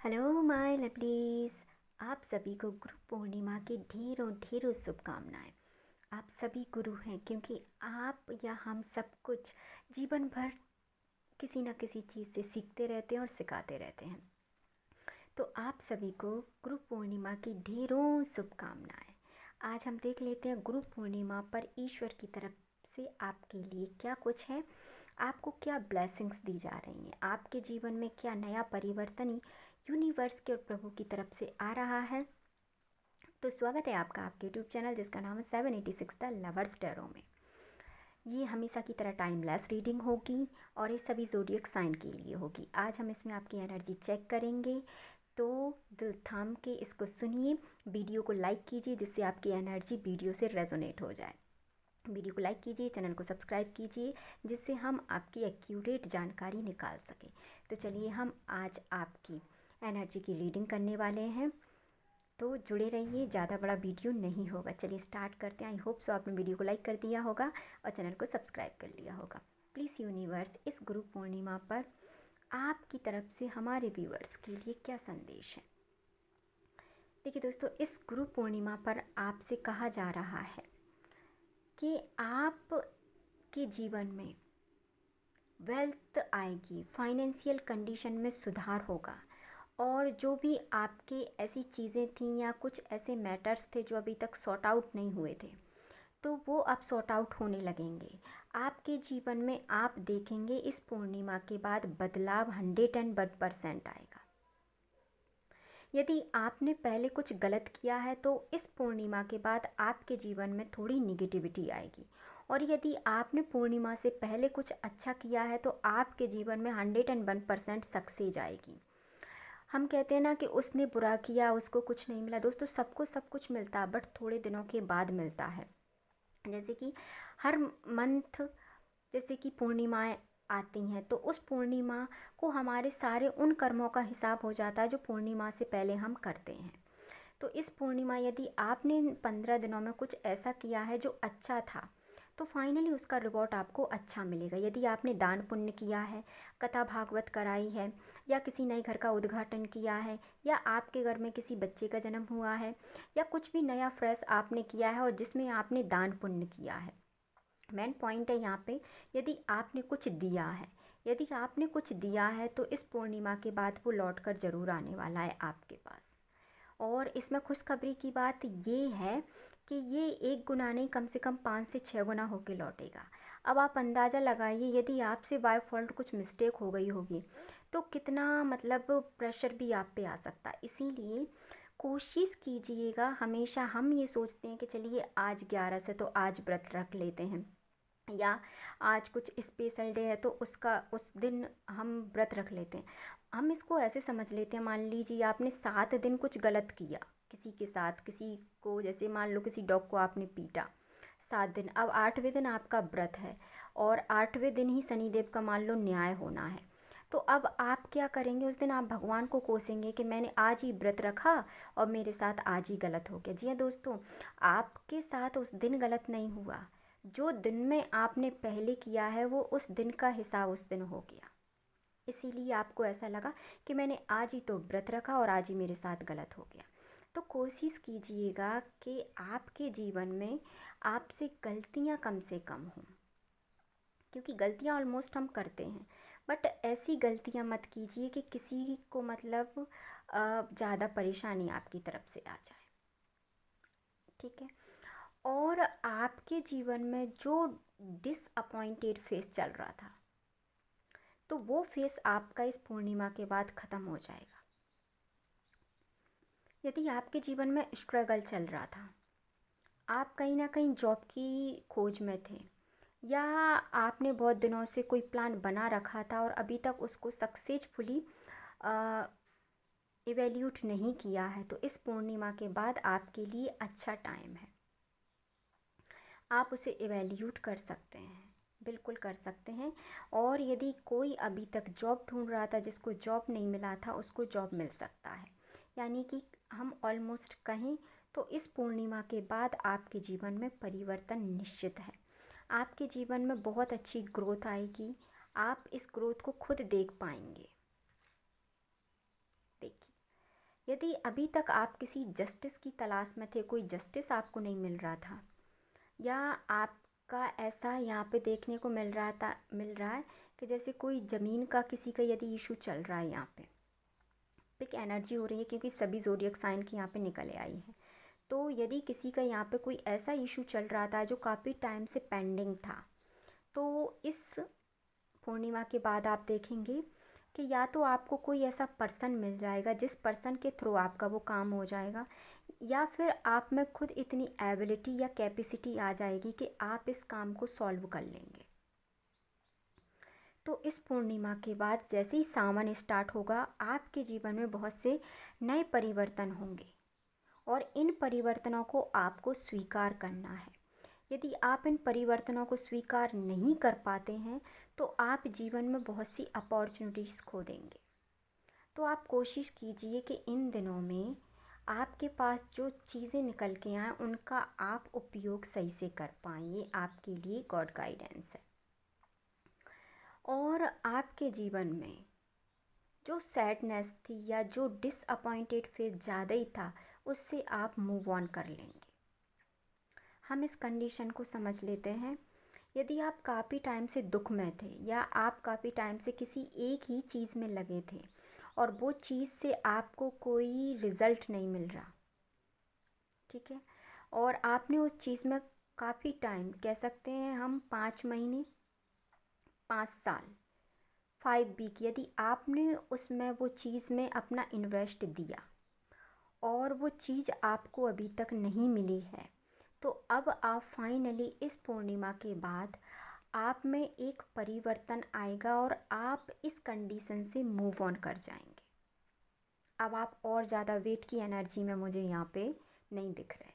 Hello my lovelies. आप सभी को गुरु पूर्णिमा की ढेरों ढेरों शुभकामनाएं। आप सभी गुरु हैं क्योंकि आप या हम सब कुछ जीवन भर किसी न किसी चीज़ से सीखते रहते हैं और सिखाते रहते हैं। तो आप सभी को गुरु पूर्णिमा की ढेरों शुभकामनाएं। आज हम देख लेते हैं गुरु पूर्णिमा पर ईश्वर की तरफ से आपके लिए क्या कुछ है, आपको क्या ब्लेसिंग्स दी जा रही हैं, आपके जीवन में क्या नया परिवर्तन यूनिवर्स के और प्रभु की तरफ से आ रहा है। तो स्वागत है आपका आपके यूट्यूब चैनल जिसका नाम है 786 द लवर्स टैरो में। ये हमेशा की तरह टाइमलेस रीडिंग होगी और ये सभी ज़ोडिएक साइन के लिए होगी। आज हम इसमें आपकी एनर्जी चेक करेंगे, तो दिल थाम के इसको सुनिए। वीडियो को लाइक कीजिए जिससे आपकी एनर्जी वीडियो से रेजोनेट हो जाए। वीडियो को लाइक कीजिए, चैनल को सब्सक्राइब कीजिए जिससे हम आपकी एक्यूरेट जानकारी निकाल सकें। तो चलिए हम आज आपकी एनर्जी की रीडिंग करने वाले हैं, तो जुड़े रहिए, ज़्यादा बड़ा वीडियो नहीं होगा। चलिए स्टार्ट करते हैं। आई होप सो आपने वीडियो को लाइक कर दिया होगा और चैनल को सब्सक्राइब कर लिया होगा। प्लीज़ यूनिवर्स, इस गुरु पूर्णिमा पर आपकी तरफ से हमारे व्यूअर्स के लिए क्या संदेश है। देखिए दोस्तों, इस गुरु पूर्णिमा पर आपसे कहा जा रहा है कि आप के जीवन में वेल्थ आएगी, फाइनेंशियल कंडीशन में सुधार होगा और जो भी आपके ऐसी चीज़ें थीं या कुछ ऐसे मैटर्स थे जो अभी तक सॉर्ट आउट नहीं हुए थे, तो वो अब सॉर्ट आउट होने लगेंगे। आपके जीवन में आप देखेंगे इस पूर्णिमा के बाद बदलाव 101% आएगा। यदि आपने पहले कुछ गलत किया है तो इस पूर्णिमा के बाद आपके जीवन में थोड़ी निगेटिविटी आएगी, और यदि आपने पूर्णिमा से पहले कुछ अच्छा किया है तो आपके जीवन में 101% सक्सेस आएगी। हम कहते हैं ना कि उसने बुरा किया उसको कुछ नहीं मिला। दोस्तों, सबको सब कुछ मिलता बट थोड़े दिनों के बाद मिलता है। जैसे कि हर मंथ जैसे कि पूर्णिमाएं आती हैं, तो उस पूर्णिमा को हमारे सारे उन कर्मों का हिसाब हो जाता है जो पूर्णिमा से पहले हम करते हैं। तो इस पूर्णिमा यदि आपने 15 दिनों में कुछ ऐसा किया है जो अच्छा था, तो फाइनली उसका रिवॉर्ड आपको अच्छा मिलेगा। यदि आपने दान पुण्य किया है, कथा भागवत कराई है, या किसी नए घर का उद्घाटन किया है, या आपके घर में किसी बच्चे का जन्म हुआ है, या कुछ भी नया फ्रेश आपने किया है और जिसमें आपने दान पुण्य किया है, मेन पॉइंट है यहाँ पे, यदि आपने कुछ दिया है, यदि आपने कुछ दिया है तो इस पूर्णिमा के बाद वो लौट कर ज़रूर आने वाला है आपके पास। और इसमें खुशखबरी की बात ये है कि ये 1 गुना नहीं, कम से कम 5 से 6 गुना होके लौटेगा। अब आप अंदाज़ा लगाइए, यदि आपसे बाय फॉल्ट कुछ मिस्टेक हो गई होगी तो कितना मतलब प्रेशर भी आप पे आ सकता है। इसीलिए कोशिश कीजिएगा, हमेशा हम ये सोचते हैं कि चलिए आज 11 से तो आज व्रत रख लेते हैं, या आज कुछ स्पेशल डे है तो उस दिन हम व्रत रख लेते हैं। हम इसको ऐसे समझ लेते हैं, मान लीजिए आपने 7 दिन कुछ गलत किया किसी के साथ, किसी को जैसे मान लो किसी डॉग को आपने पीटा 7 दिन, अब 8वें दिन आपका व्रत है और 8वें दिन ही शनिदेव का मान लो न्याय होना है। तो अब आप क्या करेंगे, उस दिन आप भगवान को कोसेंगे कि मैंने आज ही व्रत रखा और मेरे साथ आज ही गलत हो गया। जी हाँ दोस्तों, आपके साथ उस दिन गलत नहीं हुआ, जो दिन में आपने पहले किया है वो उस दिन का हिसाब उस दिन हो गया। इसीलिए आपको ऐसा लगा कि मैंने आज ही तो व्रत रखा और आज ही मेरे साथ गलत हो गया। तो कोशिश कीजिएगा कि आपके जीवन में आपसे गलतियां कम से कम हों, क्योंकि गलतियां ऑलमोस्ट हम करते हैं, बट ऐसी गलतियां मत कीजिए कि किसी को मतलब ज़्यादा परेशानी आपकी तरफ से आ जाए। ठीक है। और आपके जीवन में जो डिसअपॉइंटेड फेस चल रहा था, तो वो फेस आपका इस पूर्णिमा के बाद ख़त्म हो जाएगा। यदि आपके जीवन में स्ट्रगल चल रहा था, आप कहीं ना कहीं जॉब की खोज में थे, या आपने बहुत दिनों से कोई प्लान बना रखा था और अभी तक उसको सक्सेसफुली इवेल्यूट नहीं किया है, तो इस पूर्णिमा के बाद आपके लिए अच्छा टाइम है। आप उसे इवेल्यूट कर सकते हैं, बिल्कुल कर सकते हैं। और यदि कोई अभी तक जॉब ढूंढ रहा था, जिसको जॉब नहीं मिला था, उसको जॉब मिल सकता है। यानी कि हम ऑलमोस्ट कहें तो इस पूर्णिमा के बाद आपके जीवन में परिवर्तन निश्चित है। आपके जीवन में बहुत अच्छी ग्रोथ आएगी, आप इस ग्रोथ को खुद देख पाएंगे। देखिए, यदि अभी तक आप किसी जस्टिस की तलाश में थे, कोई जस्टिस आपको नहीं मिल रहा था, या आपका ऐसा यहाँ पे देखने को मिल रहा है कि जैसे कोई ज़मीन का किसी का यदि इशू चल रहा है, यहाँ पे पिक एनर्जी हो रही है क्योंकि सभी ज़ोडिएक साइन की यहाँ पे निकल आई है। तो यदि किसी का यहाँ पे कोई ऐसा इशू चल रहा था जो काफ़ी टाइम से पेंडिंग था, तो इस पूर्णिमा के बाद आप देखेंगे कि या तो आपको कोई ऐसा पर्सन मिल जाएगा जिस पर्सन के थ्रू आपका वो काम हो जाएगा, या फिर आप में खुद इतनी एबिलिटी या कैपेसिटी आ जाएगी कि आप इस काम को सॉल्व कर लेंगे। तो इस पूर्णिमा के बाद जैसे ही सावन स्टार्ट होगा, आपके जीवन में बहुत से नए परिवर्तन होंगे और इन परिवर्तनों को आपको स्वीकार करना है। यदि आप इन परिवर्तनों को स्वीकार नहीं कर पाते हैं तो आप जीवन में बहुत सी अपॉर्चुनिटीज़ खो देंगे। तो आप कोशिश कीजिए कि इन दिनों में आपके पास जो चीज़ें निकल के आएँ उनका आप उपयोग सही से कर पाएँ। ये आपके लिए गॉड गाइडेंस है। और आपके जीवन में जो सैडनेस थी या जो डिसअपॉइंटेड फेज ज़्यादा ही था, उससे आप मूव ऑन कर लेंगे। हम इस कंडीशन को समझ लेते हैं। यदि आप काफ़ी टाइम से दुख में थे या आप काफ़ी टाइम से किसी एक ही चीज़ में लगे थे और वो चीज़ से आपको कोई रिज़ल्ट नहीं मिल रहा, ठीक है, और आपने उस चीज़ में काफ़ी टाइम, कह सकते हैं हम 5 महीने, 5 साल, 5 वीक, यदि आपने उसमें वो चीज़ में अपना इन्वेस्ट दिया और वो चीज़ आपको अभी तक नहीं मिली है, तो अब आप फाइनली इस पूर्णिमा के बाद आप में एक परिवर्तन आएगा और आप इस कंडीशन से मूव ऑन कर जाएंगे। अब आप और ज़्यादा वेट की एनर्जी में मुझे यहाँ पे नहीं दिख रहे।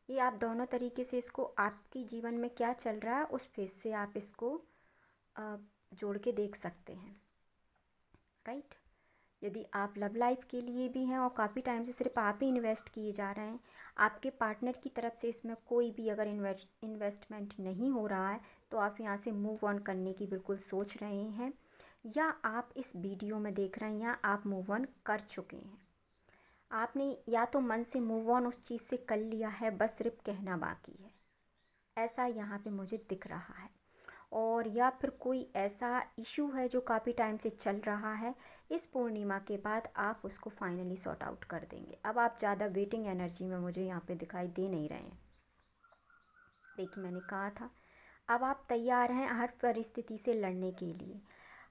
ये आप दोनों तरीके से इसको, आपके जीवन में क्या चल रहा है उस फेज से आप इसको जोड़ के देख सकते हैं, राइट। यदि आप लव लाइफ के लिए भी हैं और काफ़ी टाइम से सिर्फ आप ही इन्वेस्ट किए जा रहे हैं, आपके पार्टनर की तरफ से इसमें कोई भी अगर इन्वेस्टमेंट नहीं हो रहा है, तो आप यहाँ से मूव ऑन करने की बिल्कुल सोच रहे हैं, या आप इस वीडियो में देख रहे हैं या आप मूव ऑन कर चुके हैं। आपने या तो मन से मूव ऑन उस चीज़ से कर लिया है, बस सिर्फ कहना बाकी है, ऐसा यहाँ पे मुझे दिख रहा है। और या फिर कोई ऐसा इशू है जो काफ़ी टाइम से चल रहा है, इस पूर्णिमा के बाद आप उसको फाइनली सॉर्ट आउट कर देंगे। अब आप ज़्यादा वेटिंग एनर्जी में मुझे यहाँ पे दिखाई दे नहीं रहे हैं। देखिए, मैंने कहा था अब आप तैयार हैं हर परिस्थिति से लड़ने के लिए।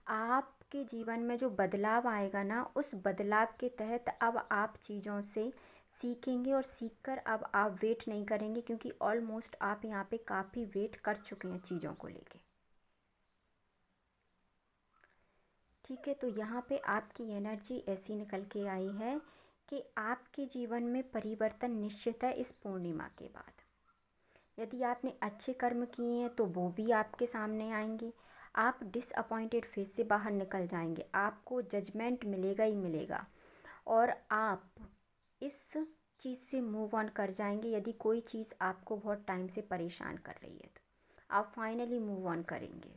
आपके जीवन में जो बदलाव आएगा ना, उस बदलाव के तहत अब आप चीज़ों से सीखेंगे और सीखकर अब आप वेट नहीं करेंगे, क्योंकि ऑलमोस्ट आप यहाँ पे काफ़ी वेट कर चुके हैं चीज़ों को लेके, ठीक है। तो यहाँ पे आपकी एनर्जी ऐसी निकल के आई है कि आपके जीवन में परिवर्तन निश्चित है इस पूर्णिमा के बाद। यदि आपने अच्छे कर्म किए हैं तो वो भी आपके सामने आएंगे। आप डिसअपॉइंटेड फेज से बाहर निकल जाएंगे, आपको जजमेंट मिलेगा ही मिलेगा, और आप इस चीज़ से मूव ऑन कर जाएंगे। यदि कोई चीज़ आपको बहुत टाइम से परेशान कर रही है तो आप फाइनली मूव ऑन करेंगे,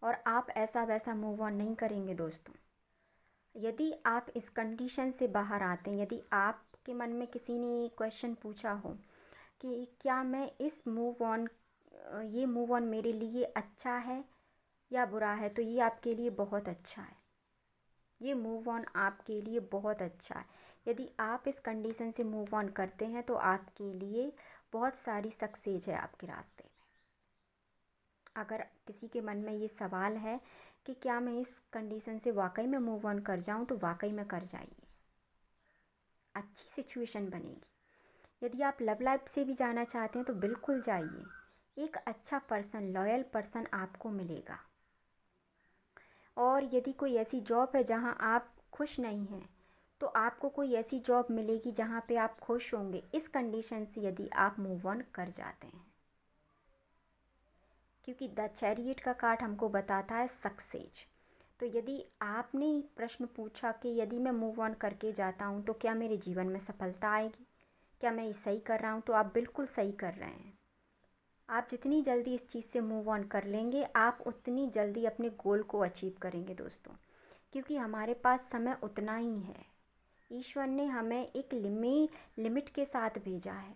और आप ऐसा वैसा मूव ऑन नहीं करेंगे दोस्तों। यदि आप इस कंडीशन से बाहर आते हैं, यदि आपके मन में किसी ने ये क्वेश्चन पूछा हो कि क्या मैं इस ये मूव ऑन मेरे लिए अच्छा है या बुरा है, तो ये आपके लिए बहुत अच्छा है। ये मूव ऑन आपके लिए बहुत अच्छा है। यदि आप इस कंडीशन से मूव ऑन करते हैं तो आपके लिए बहुत सारी सक्सेस है आपके रास्ते में। अगर किसी के मन में ये सवाल है कि क्या मैं इस कंडीशन से वाकई में मूव ऑन कर जाऊं, तो वाकई में कर जाइए, अच्छी सिचुएशन बनेगी। यदि आप लव लाइफ से भी जाना चाहते हैं तो बिल्कुल जाइए, एक अच्छा पर्सन, लॉयल पर्सन आपको मिलेगा। और यदि कोई ऐसी जॉब है जहां आप खुश नहीं हैं, तो आपको कोई ऐसी जॉब मिलेगी जहां पे आप खुश होंगे, इस कंडीशन से यदि आप मूव ऑन कर जाते हैं। क्योंकि द चैरियट का कार्ड हमको बताता है सक्सेस। तो यदि आपने प्रश्न पूछा कि यदि मैं मूव ऑन करके जाता हूँ तो क्या मेरे जीवन में सफलता आएगी, क्या मैं ये सही कर रहा हूँ, तो आप बिल्कुल सही कर रहे हैं। आप जितनी जल्दी इस चीज़ से मूव ऑन कर लेंगे, आप उतनी जल्दी अपने गोल को अचीव करेंगे दोस्तों। क्योंकि हमारे पास समय उतना ही है। ईश्वर ने हमें एक लिमिट के साथ भेजा है।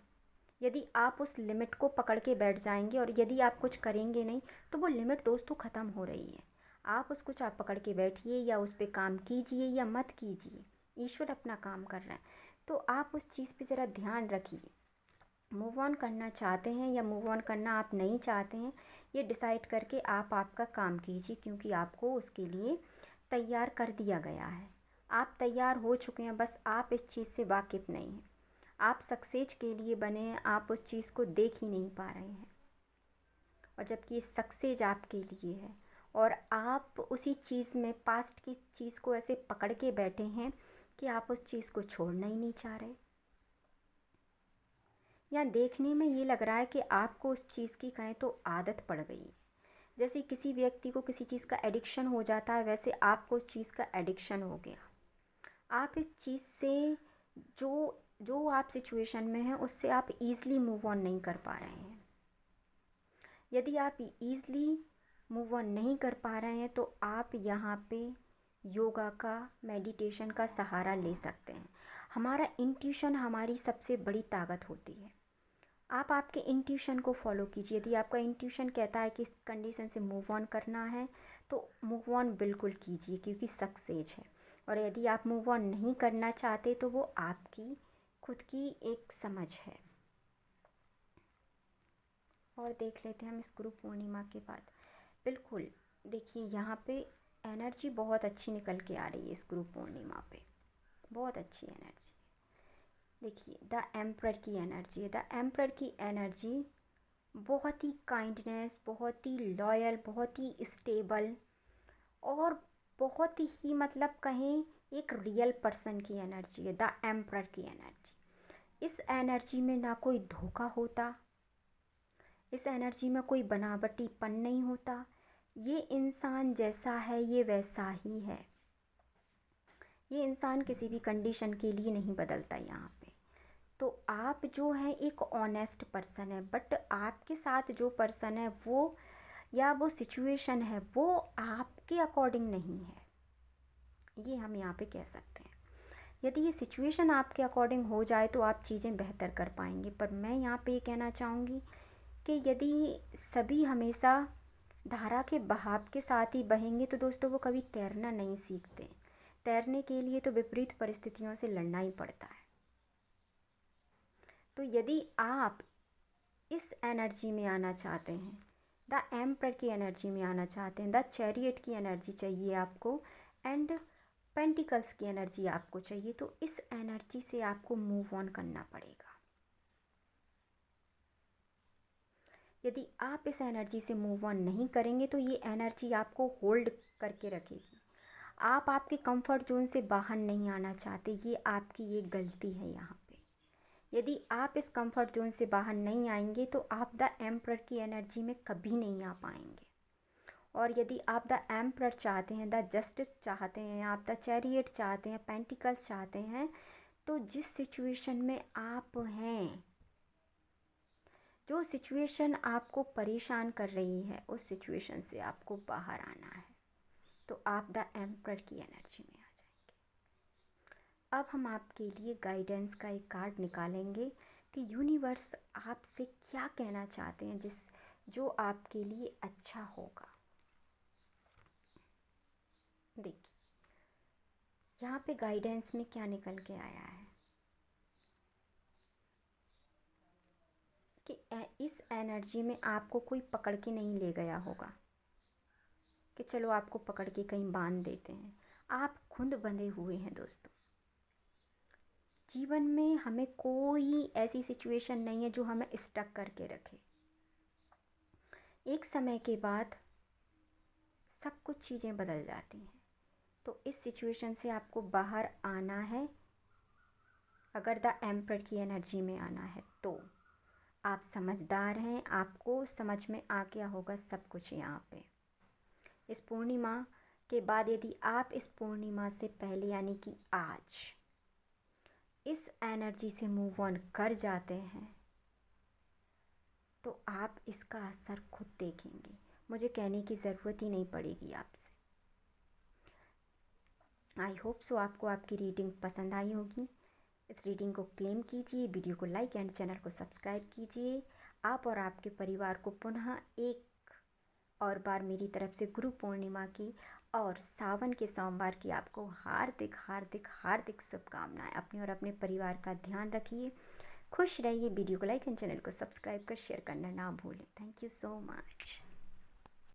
यदि आप उस लिमिट को पकड़ के बैठ जाएंगे और यदि आप कुछ करेंगे नहीं, तो वो लिमिट दोस्तों ख़त्म हो रही है। आप उसको चाहे पकड़ के बैठिए या उस पर काम कीजिए या मत कीजिए, ईश्वर अपना काम कर रहा है। तो आप उस चीज़ पे ज़रा ध्यान रखिए। मूव ऑन करना चाहते हैं या मूव ऑन करना आप नहीं चाहते हैं, ये डिसाइड करके आप आपका काम कीजिए, क्योंकि आपको उसके लिए तैयार कर दिया गया है। आप तैयार हो चुके हैं, बस आप इस चीज़ से वाकिफ़ नहीं हैं। आप सक्सेस के लिए बने हैं, आप उस चीज़ को देख ही नहीं पा रहे हैं। और जबकि ये सक्सेस आपके लिए है और आप उसी चीज़ में पास्ट की चीज़ को ऐसे पकड़ के बैठे हैं कि आप उस चीज़ को छोड़ना ही नहीं चाह रहे। या देखने में ये लग रहा है कि आपको उस चीज़ की कहें तो आदत पड़ गई है। जैसे किसी व्यक्ति को किसी चीज़ का एडिक्शन हो जाता है, वैसे आपको उस चीज़ का एडिक्शन हो गया। आप इस चीज़ से जो जो आप सिचुएशन में हैं उससे आप ईज़िली मूव ऑन नहीं कर पा रहे हैं। यदि आप ईज़िली मूव ऑन नहीं कर पा रहे हैं तो आप यहाँ पे योगा का, मेडिटेशन का सहारा ले सकते हैं। हमारा इंट्यूशन हमारी सबसे बड़ी ताकत होती है। आप आपके इंट्यूशन को फॉलो कीजिए। यदि आपका इंट्यूशन कहता है कि इस कंडीशन से मूव ऑन करना है, तो मूव ऑन बिल्कुल कीजिए, क्योंकि सक्सेस है। और यदि आप मूव ऑन नहीं करना चाहते तो वो आपकी खुद की एक समझ है। और देख लेते हैं हम इस गुरु पूर्णिमा के बाद। बिल्कुल देखिए, यहाँ पे एनर्जी बहुत अच्छी निकल के आ रही है इस गुरु पूर्णिमा पे, बहुत अच्छी एनर्जी। देखिए द एम्परर की एनर्जी है। द एम्परर की एनर्जी बहुत ही काइंडनेस, बहुत ही लॉयल, बहुत ही स्टेबल और बहुत ही मतलब कहें एक रियल पर्सन की एनर्जी है द एम्परर की एनर्जी। इस एनर्जी में ना कोई धोखा होता, इस एनर्जी में कोई बनावटीपन नहीं होता। ये इंसान जैसा है ये वैसा ही है। ये इंसान किसी भी कंडीशन के लिए नहीं बदलता यहाँ पे। तो आप जो है एक ऑनेस्ट पर्सन है, बट आपके साथ जो पर्सन है वो या वो सिचुएशन है वो आपके अकॉर्डिंग नहीं है, ये हम यहाँ पे कह सकते हैं। यदि ये सिचुएशन आपके अकॉर्डिंग हो जाए तो आप चीज़ें बेहतर कर पाएंगे। पर मैं यहाँ पे ये कहना चाहूँगी कि यदि सभी हमेशा धारा के बहाव के साथ ही बहेंगे तो दोस्तों वो कभी तैरना नहीं सीखते। तैरने के लिए तो विपरीत परिस्थितियों से लड़ना ही पड़ता है। तो यदि आप इस एनर्जी में आना चाहते हैं, द एम्परर की एनर्जी में आना चाहते हैं, द चैरियट की एनर्जी चाहिए आपको एंड पेंटिकल्स की एनर्जी आपको चाहिए, तो इस एनर्जी से आपको मूव ऑन करना पड़ेगा। यदि आप इस एनर्जी से मूव ऑन नहीं करेंगे तो ये एनर्जी आपको होल्ड करके रखेगी। आप आपके कंफर्ट जोन से बाहर नहीं आना चाहते, ये आपकी एक गलती है यहाँ पे। यदि आप इस कंफर्ट जोन से बाहर नहीं आएंगे तो आप द एम्परर की एनर्जी में कभी नहीं आ पाएंगे। और यदि आप द एम्परर चाहते हैं, द जस्टिस चाहते हैं, आप द चैरियट चाहते हैं, पेंटिकल्स चाहते हैं, तो जिस सिचुएशन में आप हैं, जो सिचुएशन आपको परेशान कर रही है, उस सिचुएशन से आपको बाहर आना है, तो आप द एम्परर की एनर्जी में आ जाएंगे। अब हम आपके लिए गाइडेंस का एक कार्ड निकालेंगे कि यूनिवर्स आपसे क्या कहना चाहते हैं, जो आपके लिए अच्छा होगा। देखिए यहाँ पे गाइडेंस में क्या निकल के आया है कि इस एनर्जी में आपको कोई पकड़ के नहीं ले गया होगा कि चलो आपको पकड़ के कहीं बांध देते हैं। आप खुद बंधे हुए हैं दोस्तों। जीवन में हमें कोई ऐसी सिचुएशन नहीं है जो हमें स्टक करके रखे। एक समय के बाद सब कुछ चीज़ें बदल जाती हैं। तो इस सिचुएशन से आपको बाहर आना है। अगर द एम्परर की एनर्जी में आना है तो आप समझदार हैं, आपको समझ में आ गया होगा सब कुछ यहाँ पे। इस पूर्णिमा के बाद यदि आप इस पूर्णिमा से पहले यानी कि आज इस एनर्जी से मूव ऑन कर जाते हैं तो आप इसका असर खुद देखेंगे। मुझे कहने की ज़रूरत ही नहीं पड़ेगी आपसे। आई होप सो आपको आपकी रीडिंग पसंद आई होगी। इस रीडिंग को क्लेम कीजिए, वीडियो को लाइक एंड चैनल को सब्सक्राइब कीजिए। आप और आपके परिवार को पुनः एक और बार मेरी तरफ से गुरु पूर्णिमा की और सावन के सोमवार की आपको हार्दिक हार्दिक हार्दिक शुभकामनाएं। अपने और अपने परिवार का ध्यान रखिए, खुश रहिए। वीडियो को लाइक एंड चैनल को सब्सक्राइब कर शेयर करना ना भूलें। Thank you so much.